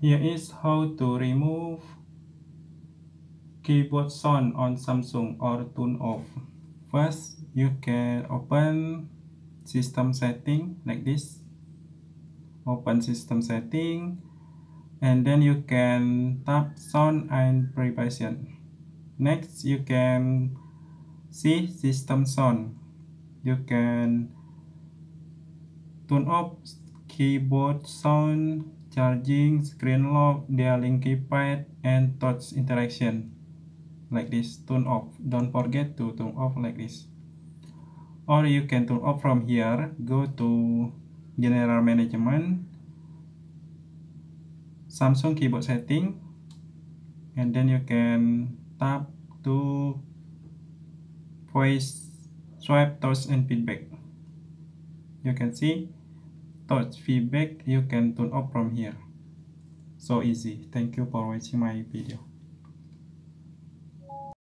Here is how to remove keyboard sound on Samsung or turn off. First, you can open system setting like this. Open system setting, and then you can tap sound and prevision. Next, you can see system sound. You can turn off keyboard sound, charging, screen lock, dialing keypad, and touch interaction. Like this, turn off. Don't forget to turn off like this. Or you can turn off from here. Go to General Management, Samsung keyboard setting, and then you can tap to voice swipe, touch, and feedback. You can see touch feedback. You can turn off from here. So easy. Thank you for watching my video.